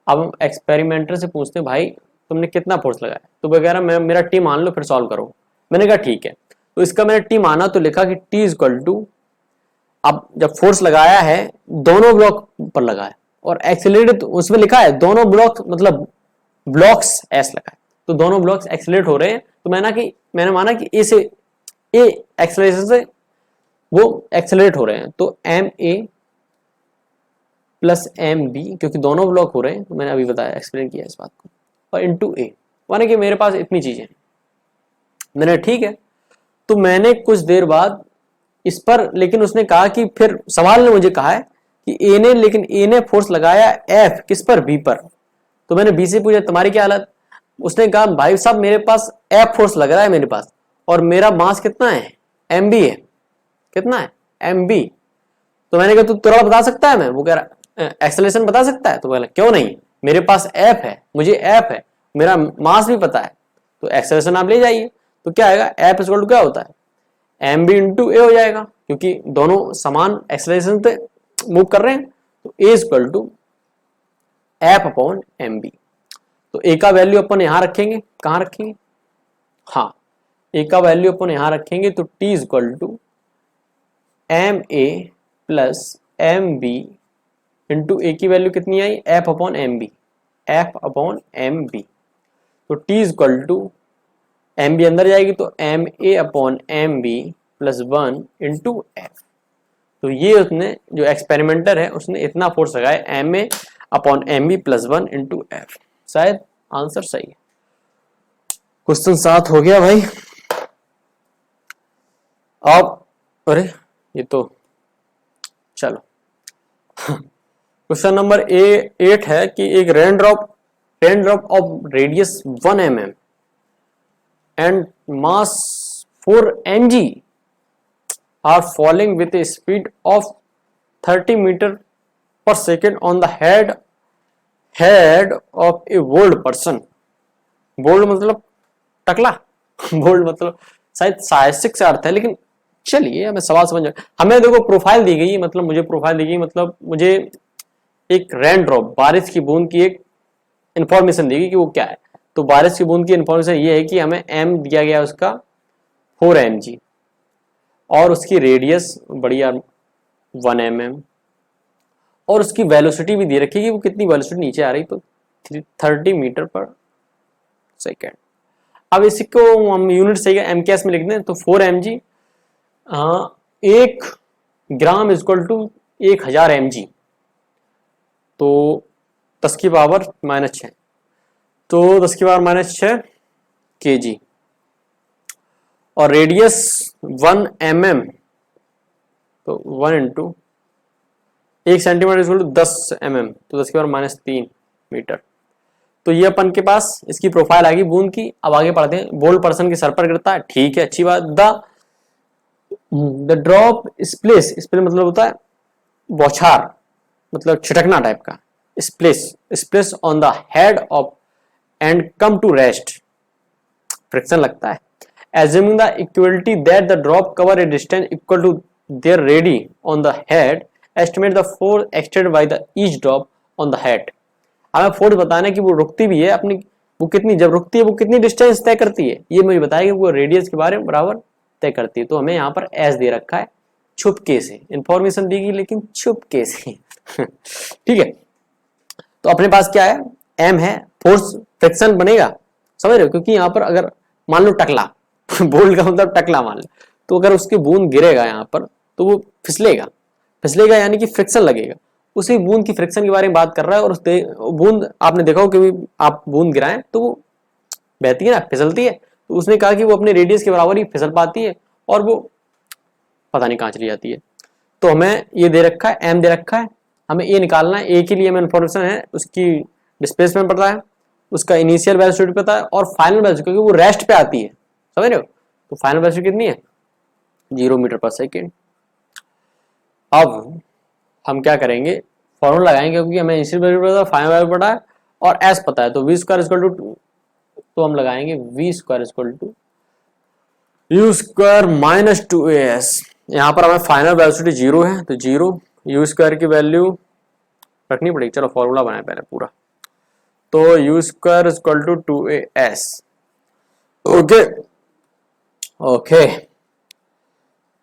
अब हम एक्सपेरिमेंटर से पूछते हैं, भाई तुमने कितना फोर्स लगाया, तो वगैरह मैं मेरा टी मान लो फिर सॉल्व करो। मैंने कहा ठीक है, तो इसका मैंने टी माना तो लिखा कि टी इक्वल टू, अब जब फोर्स लगाया है दोनों ब्लॉक पर लगाया और एक्सेलरेट उसमें लिखा है दोनों ब्लॉक मतलब ब्लॉक्स एस लगा है, तो दोनों ब्लॉक्स एक्सेलरेट हो रहे हैं, तो मैंने माना कि ए से ए एक्सेलरेशन से वो एक्सेलरेट हो रहे हैं, तो M A plus M B, क्योंकि दोनों ब्लॉक हो रहे हैं, तो मैंने अभी बताया, एक्सप्लेन किया इस बात को, और इंटू ए, माने कि मेरे पास इतनी चीजें हैं। मैंने ठीक है, तो मैंने कुछ देर बाद इस पर, लेकिन उसने कहा कि फिर सवाल ने मुझे कहा है कि ए ने फोर्स लगाया एफ किस पर, बी पर। तो मैंने बी से पूछा तुम्हारी क्या हालत, उसने कहा भाई साहब मेरे पास एफ फोर्स लग रहा है मेरे पास, और मेरा मास कितना है, एम बी है, कितना है, एम बी। तो मैंने कहा तू तुरंत बता सकता है, मैं वो कह रहा एक्सेलरेशन बता सकता है, तो बोला क्यों नहीं, मेरे पास एफ है, मुझे एफ है, मेरा मास भी पता है, तो एक्सेलरेशन आप ले जाइए। तो क्या आएगा, एफ इक्वल टू क्या होता है, एम बी इंटू ए हो जाएगा, क्योंकि दोनों समान एक्सेलरेशन पे मूव कर रहे हैं, तो a equal to F upon M B. तो ए का वैल्यू अपन यहां रखेंगे, कहां रखेंगे, हाँ ए का वैल्यू अपन यहां रखेंगे, तो T equal to M A plus M B into A की वैल्यू कितनी आई, F upon M B, F upon M B. तो T equal to M B अंदर जाएगी तो M A upon M B plus 1 into F. तो ये उसने जो एक्सपेरिमेंटर है उसने इतना फोर्स लगाया M A upon M B plus 1 into F. शायद आंसर सही है। क्वेश्चन 7 हो गया भाई। अब अरे ये तो चलो क्वेश्चन नंबर 8 है कि एक rain drop of radius 1 mm and mass 4 mg are falling with a speed of 30 meter per second on the head of a bold person। Bold मतलब टकला, बोल्ड मतलब शायद साहसिक से अर्थ है, लेकिन चलिए हमें सवाल समझ में। हमें देखो प्रोफाइल दी गई, मतलब मुझे प्रोफाइल दी गई, मतलब मुझे एक रेन ड्रॉप बारिश की बूंद की एक इंफॉर्मेशन दी गई कि वो क्या है। तो बारिश की बूंद की इंफॉर्मेशन ये है कि हमें m दिया गया उसका 4 mg और उसकी रेडियस बढ़िया 1 mm और उसकी वेलोसिटी भी दे रखी है कि वो कितनी वेलोसिटी नीचे आ रही, तो 30 मीटर पर सेकेंड। अब इसी को हम यूनिट सही MKS में लिख दें तो 4 mg 1 gram equal to 1000 mg, तो 10 की पावर -6, तो 10 की पावर -6 kg और रेडियस 1 mm, तो 1 into 1 centimetre equal to 10 mm, तो 10 की पावर -3 मीटर। तो ये अपन के पास इसकी प्रोफाइल आ गई बूंद की। अब आगे पढ़ते हैं। बोल्ड पर्सन के सर पर गिरता है, ठीक है, अच्छी बात। द ड्रॉप स्प्लेस, स्प्लेस मतलब होता है बौछार, मतलब छिटकना टाइप का। Splashes on the head of and come to rest, friction लगता है। Assuming the equality that the drop cover a distance equal to their ready on the head, estimate the force extended by the each drop on the head. हमें force बताना है कि वो रुकती भी है अपनी, वो कितनी, जब रुकती है वो कितनी डिस्टेंस तय करती है, ये मुझे बताएगा। वो रेडियस के बारे में बराबर तय करती है। तो हमें यहाँ पर एस दे रखा है, छुपके से इंफॉर्मेशन दी गई लेकिन छुपके से ठीक है। तो अपने पास क्या है, एम है, फोर्स फ्रिक्शन बनेगा, समझ रहे हो, क्योंकि यहाँ पर अगर मान लो टकला बोल्ड का मतलब टकला मान लो, तो अगर उसके बूंद गिरेगा यहाँ पर तो वो फिसलेगा यानी कि फ्रिक्शन लगेगा। उसी बूंद की फ्रिक्शन के बारे में बात कर रहा है। और उस बूंद आपने देखा हो कि आप बूंद गिराएं तो वो बहती है ना, फिसलती है। तो उसने कहा कि वो अपने रेडियस के बराबर ही फिसल पाती है और वो पता नहीं कहाँ चली जाती है। तो हमें ये दे रखा है, एम दे रखा है, हमें ये निकालना है। ए के लिए हमें इन्फॉर्मेशन है, उसकी डिस्प्लेसमेंट पता है, उसका इनिशियल वेलोसिटी पता है और फाइनल वेलोसिटी, क्योंकि वो रेस्ट पे आती है, समझ रहे हो। तो फाइनल वेलोसिटी कितनी है, 0 मीटर पर सेकेंड। अब हम क्या करेंगे, फॉर्मूला लगाएंगे, क्योंकि हमें इनिशियल वैल्यू पता है, फाइनल वैल्यू पता है और एस पता है। तो v स्क्वायर इक्वल टू, तो हम लगाएंगे v square equal to u square minus 2as। यहाँ पर हमें फाइनल वेलोसिटी 0 है, तो 0 u स्क्वायर की वैल्यू रखनी पड़ेगी। चलो फॉर्मूला बनाए पहले पूरा। तो u square equal to 2as। Okay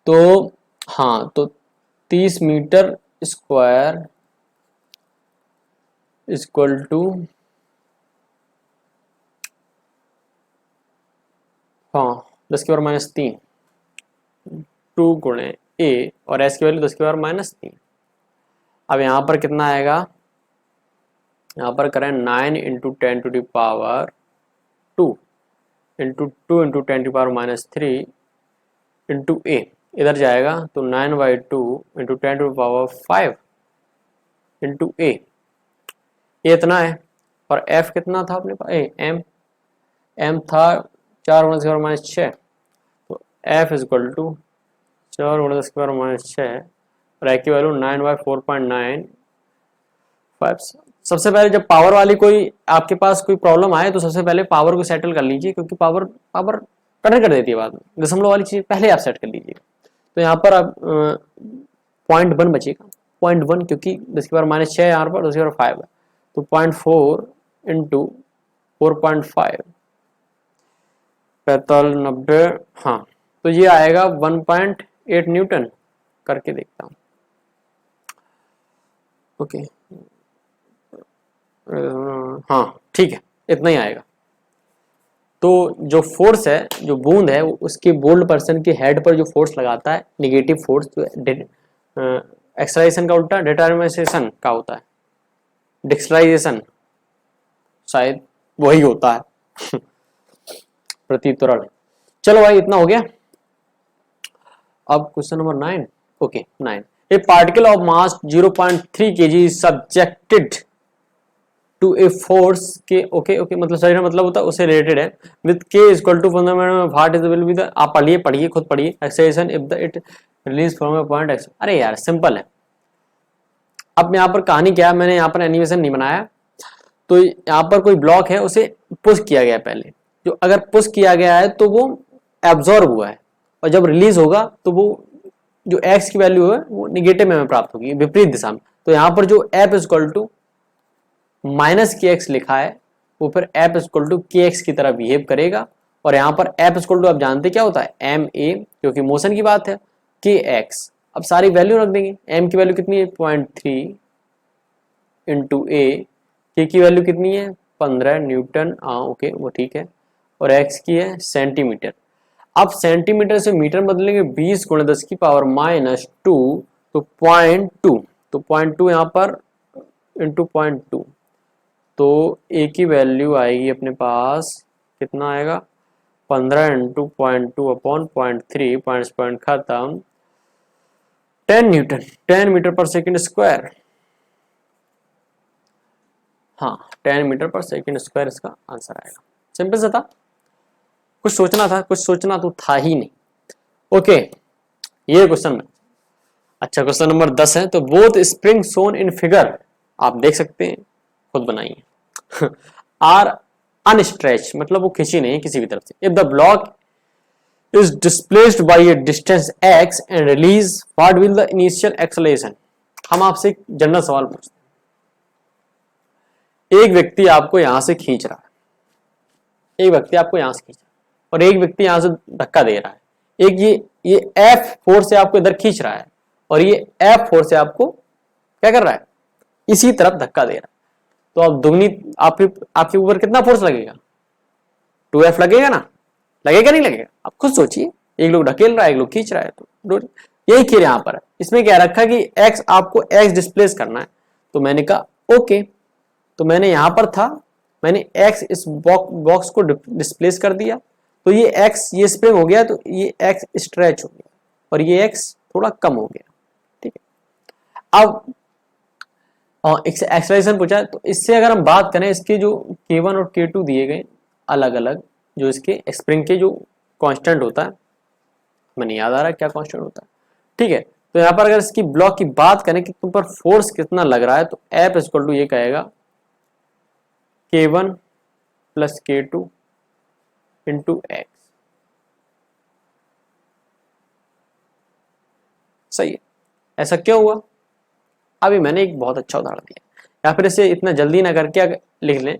तो हाँ, तो 30 मीटर स्क्वायर इक्वल टू, हाँ, 10 की पावर -3, 2 गुणे a और s की वैल्यू 10 की पावर -3। अब यहाँ पर कितना आएगा, यहाँ पर करें 9 into 10 to the power 2 into 2 into 10 to power -3 into a, इधर जाएगा तो 9/2 into 10 to power 5 into a, इतना है। और f कितना था अपने पास, m था 4 × 10 की पावर -6, तो f इक्वल टू 4 × 10 की पावर -6 और a की वैल्यू 9/4.95। सबसे पहले जब पावर वाली कोई आपके पास कोई प्रॉब्लम आए तो सबसे पहले पावर को सेटल कर लीजिए, क्योंकि पावर कटर कर देती है बाद में। दशमलव वाली चीज पहले आप सेट कर लीजिए। तो यहाँ पर अब 0.1 बचेगा, 0.1, क्योंकि 10 की पावर -6 यहाँ पर 10 की पावर 5 है, तो 0.4 इंटू 4.5 45 90, हाँ, तो ये आएगा 1.8 न्यूटन। करके देखता हूँ। ओके, हाँ ठीक है, इतना ही आएगा। तो जो फोर्स है, जो बूंद है, उसके बोल्ड पर्सन के हेड पर जो फोर्स लगाता है, निगेटिव फोर्स, जो एक्सलाइजेशन का उल्टा डिटरमिनेशन का होता है, डिक्सलाइजेशन शायद वही होता है प्रति त्वरण। चलो भाई, इतना हो गया। अब question number 9। Okay 9, a particle of mass 0.3 kg is subjected to a force के, ओके मतलब सही मतलब होता है उससे रिलेटेड है, with k equal to fundamental what is will be the, आप पढ़िए खुद पढ़िए, acceleration if the it release from a point x। अरे यार सिंपल है। अब यहाँ पर कहानी क्या है, मैंने यहाँ पर एनिमेशन नहीं बनाया। तो यहाँ पर कोई ब्लॉक है, उसे पुश किया गया पहले, जो अगर पुश किया गया है तो वो एब्जॉर्ब हुआ है, और जब रिलीज होगा तो वो जो x की वैल्यू है वो निगेटिव में प्राप्त होगी, विपरीत दिशा में। तो यहाँ पर जो f इक्वल टू -kx लिखा है, वो फिर एफ इक्वल टू के एक्स की तरह बिहेव करेगा। और यहाँ पर एफ इक्वल टू आप जानते क्या होता है, एम ए, क्योंकि मोशन की बात है, के एक्स। अब सारी वैल्यू रख देंगे, एम की वैल्यू कितनी है 0.3 इंटू ए, के की वैल्यू कितनी है 15 न्यूटन, ओके वो ठीक है, और एक्स की है सेंटीमीटर। अब सेंटीमीटर से मीटर बदलेंगे 20 गुणे 10 की पावर -2, तो 0.2, तो 0.2 यहाँ पर इंटू 0.2, तो ए की वैल्यू आएगी अपने पास कितना आएगा 15 इंटू 0.2 अपॉन 0.3, पॉइंट खत्म, 10 न्यूटन 10 मीटर पर सेकंड स्क्वायर। हाँ 10 मीटर पर सेकंड स्क्वायर इसका आंसर आएगा। सिंपल सा था, कुछ सोचना तो था ही नहीं। ओके ये क्वेश्चन में अच्छा, क्वेश्चन नंबर 10 है। तो both spring shown in figure, आप देख सकते हैं, खुद बनाइए, आर अनस्ट्रेच, मतलब वो खिंची नहीं किसी भी तरफ से। If the block is displaced by A distance x and release, what will the initial acceleration. हम आपसे एक जनरल सवाल पूछते हैं, एक व्यक्ति आपको यहां से खींच रहा है, एक व्यक्ति आपको यहां से खींच रहा है और एक व्यक्ति यहां से धक्का दे रहा है। एक ये F फोर्स से आपको इधर खींच रहा है और ये F फोर्स से आपको क्या कर रहा है, इसी तरफ धक्का दे रहा है। तो अब दुगनी आपके ऊपर कितना फोर्स लगेगा, 2F लगेगा ना, लगेगा नहीं लगेगा, आप खुद सोचिए। एक लोग ढकेल रहा है, एक लोग खींच रहा है, तो यही खेल यहाँ पर है। इसमें क्या रखा कि x आपको x डिस्प्लेस करना है, तो मैंने कहा ओके, तो मैंने यहां पर था, मैंने x इस बॉक्स को डिस्प्लेस कर दिया, तो ये x ये स्प्रिंग हो गया, तो ये x स्ट्रेच हो गया और ये x थोड़ा कम हो गया, ठीक है। अब एक्सेलरेशन पूछा है, तो इससे अगर हम बात करें, इसके जो k1 और k2 दिए गए अलग अलग, जो इसके स्प्रिंग के जो कांस्टेंट होता है, हमें नहीं याद आ रहा क्या कांस्टेंट होता है, ठीक है। तो यहाँ पर अगर इसकी ब्लॉक की बात करें कि तुम पर फोर्स कितना लग रहा है, तो F इक्वल टू ये कहेगा k1 plus k2 into x. सही है, ऐसा क्यों हुआ, अभी मैंने एक बहुत अच्छा उदाहरण दिया, या फिर इसे इतना जल्दी ना करके लिख लें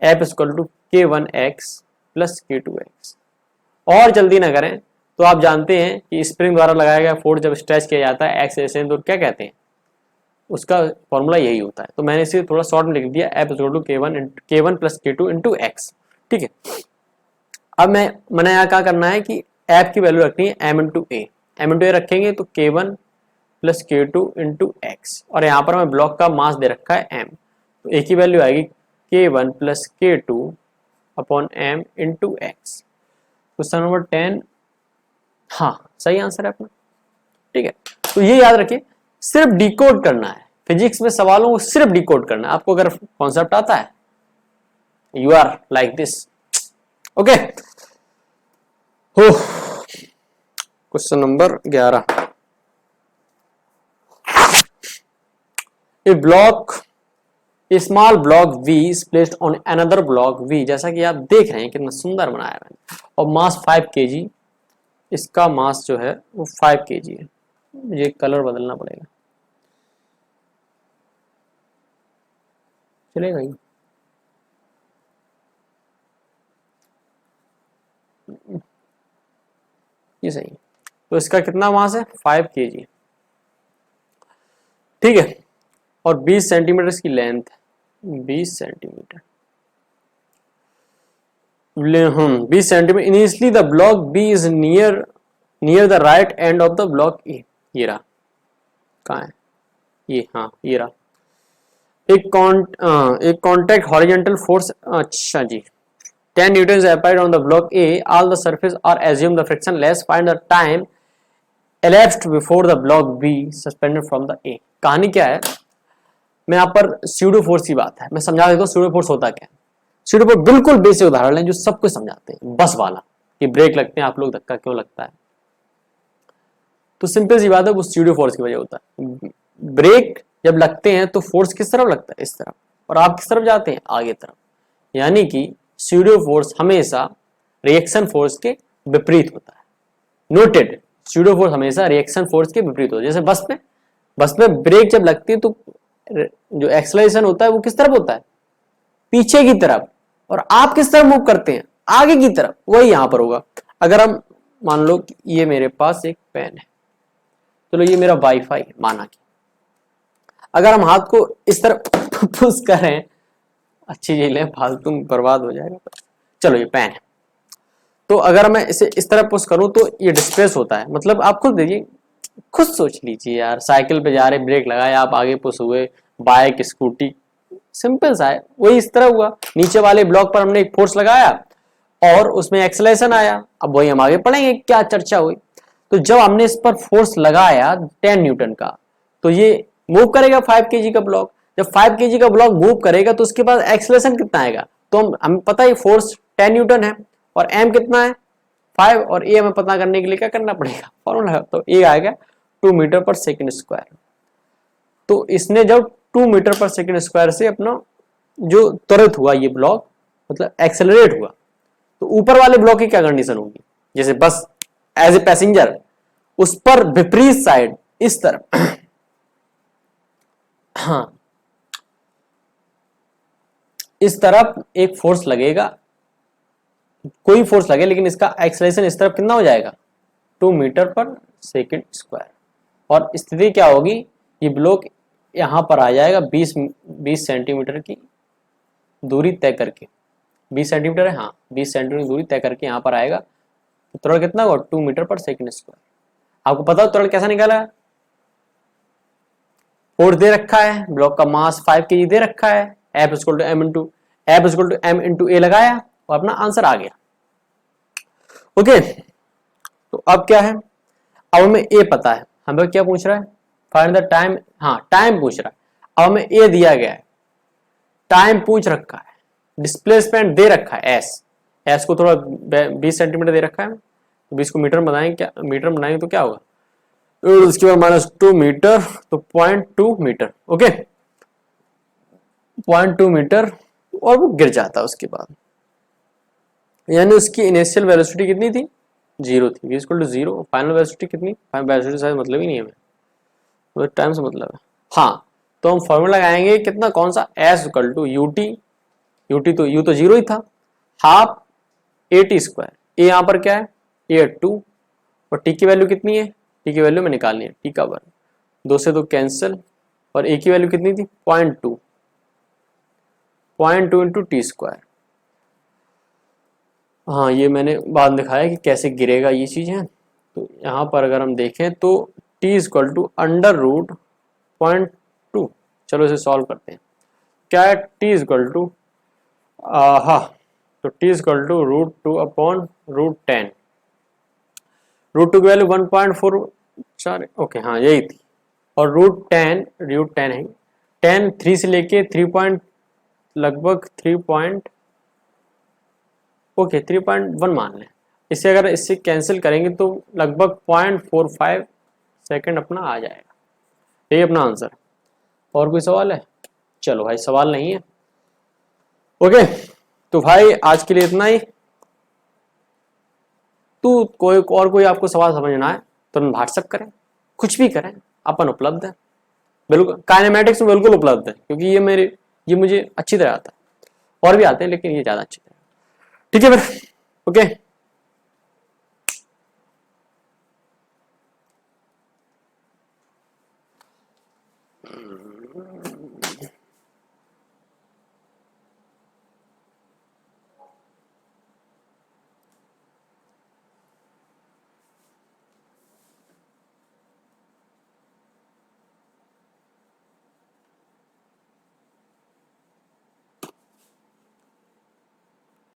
F equal to k1x plus k2x। और जल्दी ना करें तो आप जानते हैं कि स्प्रिंग द्वारा लगाया गया फोर्स जब स्ट्रेच किया जाता है एक्स ऐसे, तो क्या कहते हैं, उसका फॉर्मूला यही होता है। तो मैंने इसे थोड़ा शॉर्ट में लिख दिया, F equal to k1 plus k2 into X, ठीक है। अब मैंने यहाँ क्या करना है कि F की वैल्यू रखनी है m इंटू ए रखेंगे, तो k1 plus k2 into x, और यहाँ पर मैं ब्लॉक का मास दे रखा है m, तो ए की वैल्यू आएगी k1 plus k2 upon m into x. Question number 10 हाँ सही आंसर है अपना, ठीक है। तो ये याद रखिए, सिर्फ डिकोड करना है, फिजिक्स में सवालों को सिर्फ डिकोड करना है। आपको अगर कॉन्सेप्ट आता है, you are like this, okay. हो question number 11, a block a small block V is placed on another block V, जैसा कि आप देख रहे हैं कितना सुंदर बनाया है मैंने, और मास 5 kg, इसका मास जो है वो 5 kg है। मुझे कलर बदलना पड़ेगा, चलेगा ये, ये सही है। तो इसका कितना मास है 5 kg, ठीक है, और 20 सेंटीमीटर इसकी length, 20 centimetre, 20 centimetre. Initially the block B is near the right end of the block A, ये रहा, कहाँ है ये, हाँ ये रहा। एक कॉन्टैक्ट हॉरिजॉन्टल फोर्स, अच्छा जी, 10 Newton applied on the block A, all the surface are assumed the frictionless, find the time elapsed before the block B suspended from the A। कहानी क्या है, मैं यहाँ पर स्यूडो फोर्स की बात है, मैं समझा देता हूँ स्यूडो फोर्स होता क्या है। स्यूडो फोर्स बिल्कुल बेसिक उदाहरण है जो सब कुछ समझाते हैं, बस वाला कि ब्रेक लगते हैं, आप लोग धक्का क्यों लगता है, तो सिंपल सी बात है, वो स्यूडो फोर्स की वजह होता है। ब्रेक जब लगते हैं तो फोर्स किस तरफ लगता है, इस तरफ, और आप किस तरफ जाते हैं, आगे तरफ, यानी कि स्यूडो फोर्स हमेशा रिएक्शन फोर्स के विपरीत होता है। नोटेड, स्यूडो फोर्स हमेशा रिएक्शन फोर्स के विपरीत होता है। जैसे बस में ब्रेक जब लगती है तो जो एक्सेलरेशन होता है वो किस तरफ होता है, पीछे की तरफ, और आप किस तरफ मूव करते हैं, आगे की तरफ, वही यहां पर होगा। अगर हम मान लो कि ये मेरे पास एक पेन है, चलो ये मेरा वाईफाई माना कि, अगर हम हाथ को इस तरफ पुश करें, अच्छी चीज है, फालतू बर्बाद हो जाएगा, चलो ये पेन है, तो अगर मैं इसे इस तरह पुश करूं तो ये डिस्प्लेस होता है। मतलब आप खुद देखिए, खुद सोच लीजिए यार, साइकिल पे जा रहे, ब्रेक लगाया, आप आगे पुश हुए, बाइक स्कूटी, सिंपल सा है, वही इस तरह हुआ। नीचे वाले ब्लॉक पर हमने एक फोर्स लगाया और उसमें एक्सेलरेशन आया, अब वही हम आगे पढ़ेंगे क्या चर्चा हुई। तो जब हमने इस पर फोर्स लगाया 10 न्यूटन का, तो ये मूव करेगा 5 केजी का ब्लॉक। जब 5 केजी का ब्लॉक मूव करेगा तो उसके पास एक्सेलरेशन कितना आएगा, तो हमें पता है फोर्स 10 न्यूटन है और एम कितना है 5, और ए हमें पता करने के लिए क्या करना पड़ेगा, फॉर्मूला है, तो ए आएगा 2 मीटर पर सेकंड स्क्वायर। तो इसने जब 2 मीटर पर सेकंड स्क्वायर से अपना जो त्वरित हुआ ये ब्लॉक, मतलब एक्सेलरेट हुआ, तो ऊपर वाले ब्लॉक की क्या कंडीशन होगी, जैसे बस एज ए पैसेंजर उस पर विपरीत साइड इस तरफ हाँ इस तरफ एक फोर्स लगेगा, कोई फोर्स लगे, लेकिन इसका एक्सेलरेशन इस तरफ कितना हो जाएगा 2 मीटर पर सेकंड स्क्वायर। और स्थिति क्या होगी, ये ब्लॉक यहां पर आ जाएगा 20 सेंटीमीटर की दूरी तय करके, 20 सेंटीमीटर है, हाँ 20 सेंटीमीटर दूरी तय करके यहां पर आएगा। तो त्वरण कितना होगा 2 मीटर पर सेकंड स्क्वायर। आपको पता हो त्वरण कैसा निकाला, फोर्स दे रखा है, ब्लॉक का मास 5 केजी दे रखा है, F = m इंटू ए लगाया और अपना आंसर आ गया। ओके, तो अब क्या है, अब हमें ए पता है, हमें क्या पूछ रहा है, फाइंड द टाइम, हाँ टाइम पूछ रहा है। अब हमें ए दिया गया है, टाइम पूछ रखा है, डिस्प्लेसमेंट दे रखा है एस को थोड़ा 20 सेंटीमीटर दे रखा है, 20 को मीटर बनाएंगे, क्या मीटर बनाएंगे तो क्या होगा, तो उसके बाद -2 मीटर, तो 0.2 मीटर। ओके, 0.2 मीटर, और वो गिर जाता है उसके बाद, यानी उसकी इनिशियल वेलोसिटी कितनी थी, 0 थी, v = 0। फाइनल वेलोसिटी कितनी, फाइनल वेलोसिटी शायद मतलब ही नहीं है हमें, तो टाइम से मतलब है। हाँ, तो हम फॉर्मूला लगाएंगे कितना, कौन सा, S = ut, तो u तो 0 ही था, हाफ at², ए यहाँ पर क्या है, ए 2, और टी की वैल्यू कितनी है, टी की वैल्यू में निकालनी है, टी का वर्ग, 2 से 2 कैंसिल, और ए की वैल्यू कितनी थी 0.2 इंटू t²। हाँ, ये मैंने बाद दिखाया कि कैसे गिरेगा ये चीज है। तो यहाँ पर अगर हम देखें तो t = √0.2, चलो इसे सॉल्व करते हैं, क्या है t = हाँ, तो t = √2/√10, √2 की वैल्यू 1.4, ओके हाँ यही थी, और √10 है, 10 3 से लेके 3 लगभग 3.1 मान लें, इसे अगर इससे कैंसिल करेंगे तो लगभग 0.45 सेकंड अपना आ जाएगा, यही अपना आंसर। और कोई सवाल है, चलो भाई सवाल नहीं है। ओके, तो भाई आज के लिए इतना ही। तो कोई आपको सवाल समझना है तो व्हाट्सएप करें, कुछ भी करें, अपन उपलब्ध है, बिल्कुल काइनेमेटिक्स में बिल्कुल उपलब्ध है, क्योंकि ये मुझे अच्छी तरह आता है, और भी आते हैं लेकिन ये ज्यादा अच्छी तरह। ठीक है फिर, ओके।